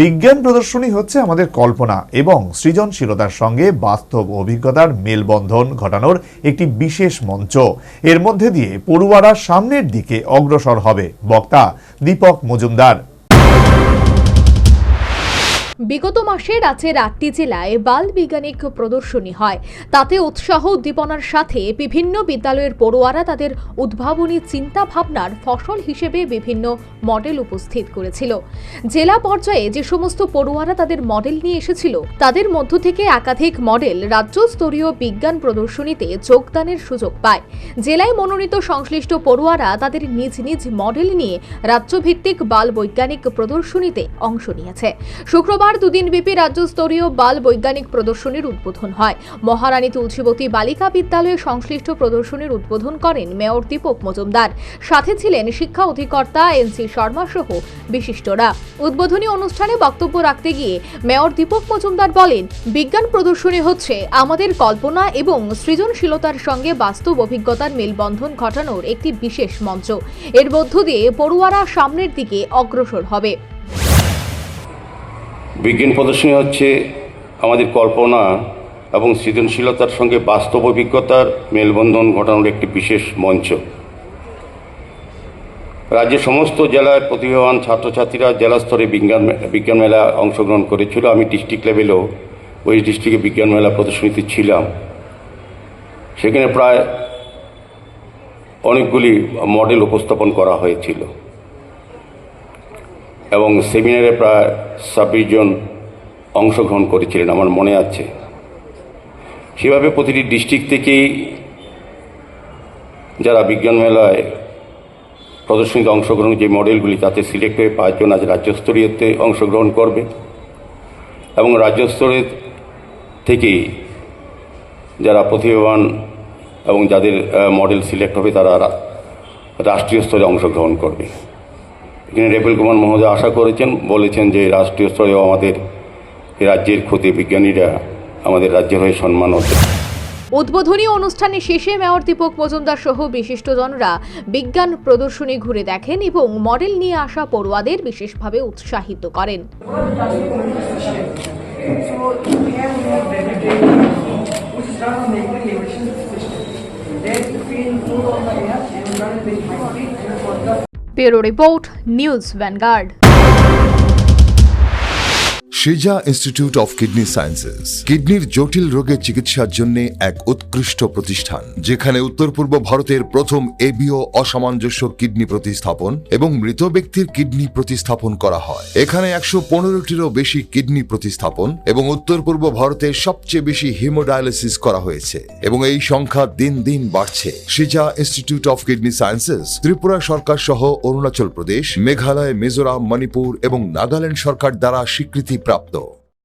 বিজ্ঞান প্রদর্শনী হচ্ছে আমাদের কল্পনা এবং সৃজনশীলতার সঙ্গে বাস্তব অভিজ্ঞতার মেলবন্ধন ঘটানোর একটি বিশেষ মঞ্চ। এর মধ্যে দিয়ে পড়ুয়ারা সামনের দিকে অগ্রসর হবে। বক্তা দীপক মজুমদার। বিগত মাসে রাজ্যের 8টি জেলায় বাল বৈজ্ঞানিক প্রদর্শনী হয়। তাতে উৎসাহ উদ্দীপনার সাথে বিভিন্ন বিদ্যালয়ের পড়ুয়ারা তাদের উদ্ভাবনী চিন্তা ভাবনার ফসল হিসেবে বিভিন্ন মডেল উপস্থিত করেছিল। জেলা পর্যায়ে যে সমস্ত পড়ুয়ারা তাদের মডেল নিয়ে এসেছিল তাদের মধ্য থেকে একাধিক মডেল রাজ্যস্তরীয় বিজ্ঞান প্রদর্শনীতে যোগদানের সুযোগ পায়। জেলায় মনোনীত সংশ্লিষ্ট পড়ুয়ারা তাদের নিজ নিজ মডেল নিয়ে রাজ্যভিত্তিক বাল বৈজ্ঞানিক প্রদর্শনীতে অংশ নিয়েছে। শুক্রবার দুদিনব্যাপী রাজ্যস্তরীয় বাল বৈজ্ঞানিক প্রদর্শনীর উদ্বোধন হয়। মহারানী তুলসীবতী বালিকা বিদ্যালয়ে সংশ্লিষ্ট প্রদর্শনীর উদ্বোধন করেন মেয়র দীপক মজুমদার। সাথে ছিলেন শিক্ষা অধিকর্তা এনসি শর্মা সহ বিশিষ্টরা। উদ্বোধনী অনুষ্ঠানে বক্তব্য রাখতে গিয়ে মেয়র দীপক মজুমদার বলেন, বিজ্ঞান প্রদর্শনী হচ্ছে আমাদের কল্পনা এবং সৃজনশীলতার সঙ্গে বাস্তব অভিজ্ঞতার মেলবন্ধন ঘটানোর একটি বিশেষ মঞ্চ। এর মধ্য দিয়ে পড়ুয়ারা সামনের দিকে অগ্রসর হবে। বিজ্ঞান প্রদর্শনী হচ্ছে আমাদের কল্পনা এবং সৃজনশীলতার সঙ্গে বাস্তব অভিজ্ঞতার মেলবন্ধন ঘটানোর একটি বিশেষ মঞ্চ। রাজ্যের সমস্ত জেলার প্রতিভাবান ছাত্রছাত্রীরা জেলা স্তরে বিজ্ঞান মেলা অংশগ্রহণ করেছিল। আমি ডিস্ট্রিক্ট লেভেলেও ওই ডিস্ট্রিক্টে বিজ্ঞান মেলা প্রদর্শনীতে ছিলাম। সেখানে প্রায় অনেকগুলি মডেল উপস্থাপন করা হয়েছিল এবং সেমিনারে প্রায় 26 জন অংশগ্রহণ করেছিলেন আমার মনে আছে। সেভাবে প্রতিটি ডিস্ট্রিক্ট থেকেই যারা বিজ্ঞান মেলায় প্রদর্শনীতে অংশগ্রহণ যে মডেলগুলি তাতে সিলেক্ট হয়ে 5 জন আজ রাজ্যস্তরীয়তে অংশগ্রহণ করবে এবং রাজ্যস্তরের থেকেই যারা প্রতিভাবান এবং যাদের মডেল সিলেক্ট হবে তারা রাষ্ট্রীয় স্তরে অংশগ্রহণ করবে। এখানে রেবেল কুমার মহোদয় আশা বলেছেন যে রাষ্ট্রীয় স্তরেও আমাদের রাজ্যের ক্ষতি বিজ্ঞানীরা আমাদের রাজ্যের হয়ে সম্মান হচ্ছে। উদ্বোধনী অনুষ্ঠানে শেষে মেয়র দীপক মজুমদার সহ বিশিষ্টজনরা বিজ্ঞান প্রদর্শনী ঘুরে দেখেন এবং মডেল নিয়ে আসা পড়ুয়াদের বিশেষভাবে উৎসাহিত করেন। Bureau report, news Vanguard. Shija institute of kidney sciences কিডনির জটিল রোগের চিকিৎসার জন্য এক উৎকৃষ্ট প্রতিষ্ঠান, যেখানে উত্তর পূর্ব ভারতের প্রথম এবিও অসামঞ্জস্য কিডনি প্রতিস্থাপন এবং মৃত ব্যক্তির কিডনি প্রতিস্থাপন করা হয়। এখানে 115টিরও বেশি কিডনি প্রতিস্থাপন এবং উত্তর পূর্ব ভারতে সবচেয়ে বেশি হিমোডায়ালিসিস করা হয়েছে এবং এই সংখ্যা দিন দিন বাড়ছে। Shija institute of kidney sciences Tripura সরকার সহ অরুণাচল প্রদেশ, মেঘালয়, মিজোরাম, মণিপুর এবং নাগাল্যান্ড সরকার দ্বারা স্বীকৃতি প্রাপ্ত।